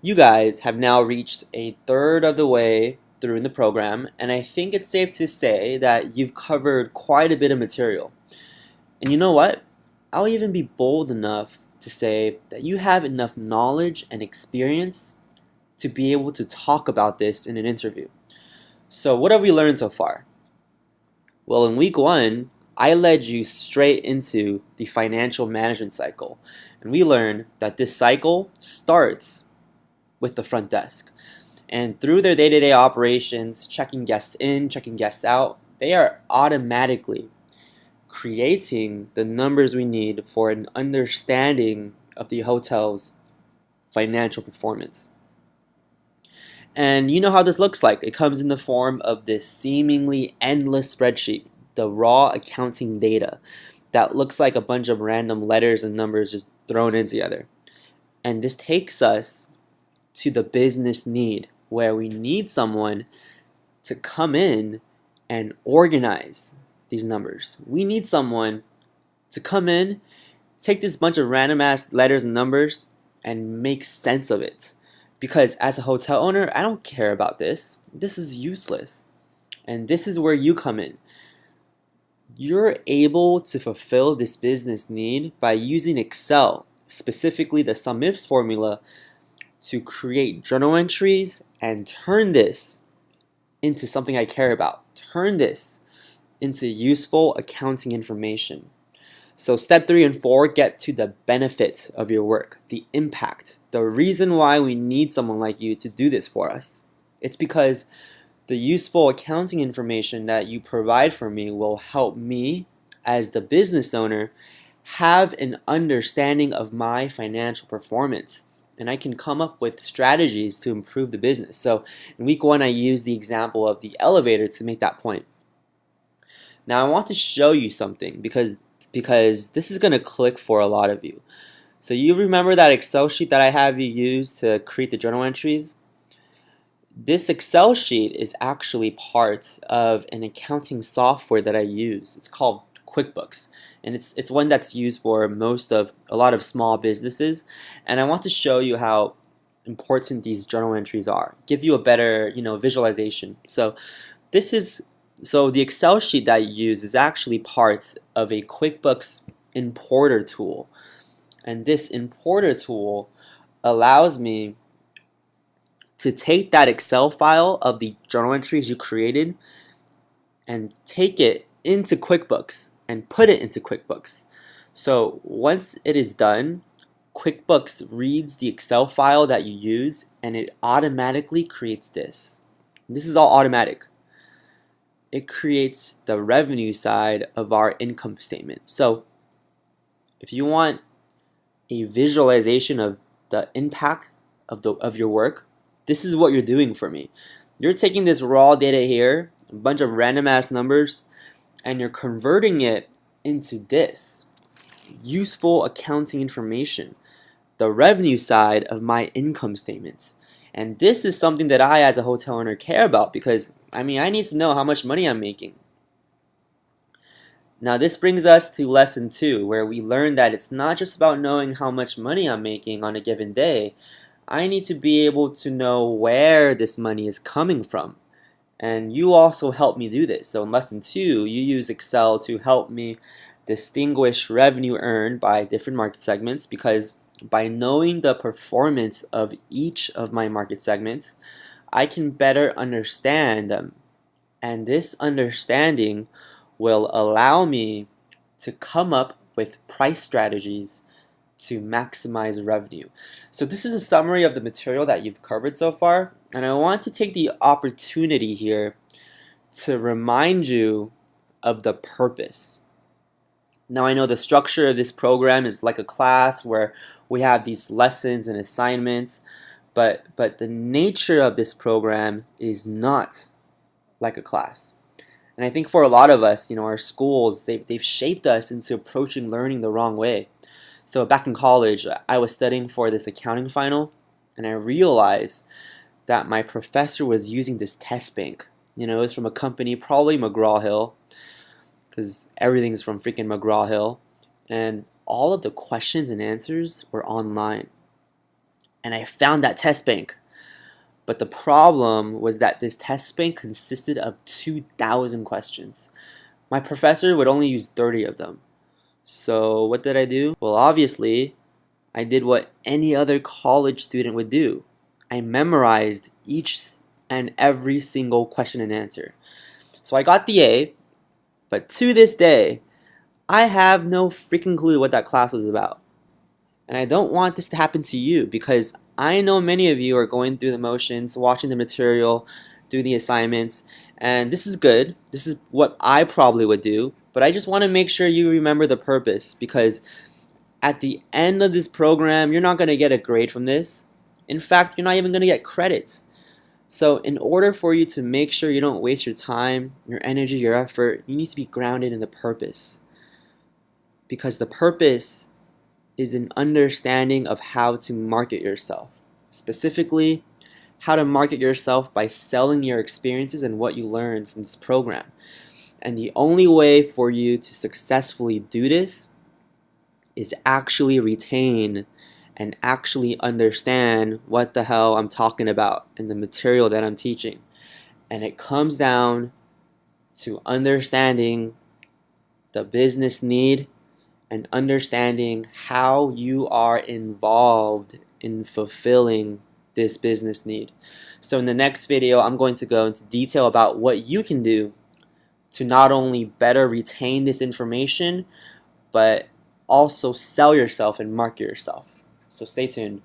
You guys have now reached a third of the way through in the program, and I think it's safe to say that you've covered quite a bit of material. And you know what? I'll even be bold enough to say that you have enough knowledge and experience to be able to talk about this in an interview. So, what have we learned so far? Well, in week one, I led you straight into the financial management cycle, and we learned that this cycle starts with the front desk. And through their day to day operations, checking guests in, checking guests out, they are automatically creating the numbers we need for an understanding of the hotel's financial performance. And you know how this looks like. It comes in the form of this seemingly endless spreadsheet, the raw accounting data that looks like a bunch of random letters and numbers just thrown in together. And this takes us to the business need, where we need someone to come in and organize these numbers. We need someone to come in, take this bunch of random ass letters and numbers, and make sense of it. Because as a hotel owner, I don't care about this. This is useless. And this is where you come in. You're able to fulfill this business need by using Excel, specifically the sum ifs formula, to create journal entries and turn this into something I care about. Turn this into useful accounting information. So step 3 and 4 get to the benefit of your work, the impact, the reason why we need someone like you to do this for us. It's because the useful accounting information that you provide for me will help me, as the business owner, have an understanding of my financial performance. And I can come up with strategies to improve the business. So in week one, I used the example of the elevator to make that point. Now I want to show you something because this is going to click for a lot of you. So you remember that Excel sheet that I have you use to create the journal entries? This Excel sheet is actually part of an accounting software that I use. It's called QuickBooks, and it's one that's used for a lot of small businesses. And I want to show you how important these journal entries are. Give you a better, visualization. This is the Excel sheet that you use is actually part of a QuickBooks importer tool. And this importer tool allows me to take that Excel file of the journal entries you created and take it into QuickBooks and put it into QuickBooks. So once it is done, QuickBooks reads the Excel file that you use and it automatically creates this. This is all automatic. It creates the revenue side of our income statement. So if you want a visualization of the impact of your work, this is what you're doing for me. You're taking this raw data here, a bunch of random ass numbers, and you're converting it into this useful accounting information, the revenue side of my income statement. And this is something that I, as a hotel owner, care about because I need to know how much money I'm making. Now, this brings us to lesson 2, where we learn that it's not just about knowing how much money I'm making on a given day. I need to be able to know where this money is coming from. And you also help me do this. So in lesson 2, you use Excel to help me distinguish revenue earned by different market segments, because by knowing the performance of each of my market segments, I can better understand them. And this understanding will allow me to come up with price strategies to maximize revenue. So this is a summary of the material that you've covered so far, and I want to take the opportunity here to remind you of the purpose. Now I know the structure of this program is like a class where we have these lessons and assignments, but the nature of this program is not like a class. And I think for a lot of us, our schools, they've shaped us into approaching learning the wrong way. So back in college, I was studying for this accounting final, and I realized that my professor was using this test bank. It was from a company, probably McGraw-Hill, because everything's from freaking McGraw-Hill, and all of the questions and answers were online. and I found that test bank. But the problem was that this test bank consisted of 2,000 questions. My professor would only use 30 of them. So what did I do? Well, obviously, I did what any other college student would do. I memorized each and every single question and answer. So I got the A, but to this day, I have no freaking clue what that class was about. And I don't want this to happen to you because I know many of you are going through the motions, watching the material, doing the assignments, and this is good. This is what I probably would do, but I just want to make sure you remember the purpose because at the end of this program, you're not going to get a grade from this. In fact, you're not even going to get credits. So in order for you to make sure you don't waste your time, your energy, your effort, you need to be grounded in the purpose. Because the purpose is an understanding of how to market yourself. Specifically, how to market yourself by selling your experiences and what you learned from this program. And the only way for you to successfully do this is actually retain and actually understand what the hell I'm talking about and the material that I'm teaching. And it comes down to understanding the business need and understanding how you are involved in fulfilling this business need. So in the next video, I'm going to go into detail about what you can do to not only better retain this information, but also sell yourself and market yourself. So stay tuned.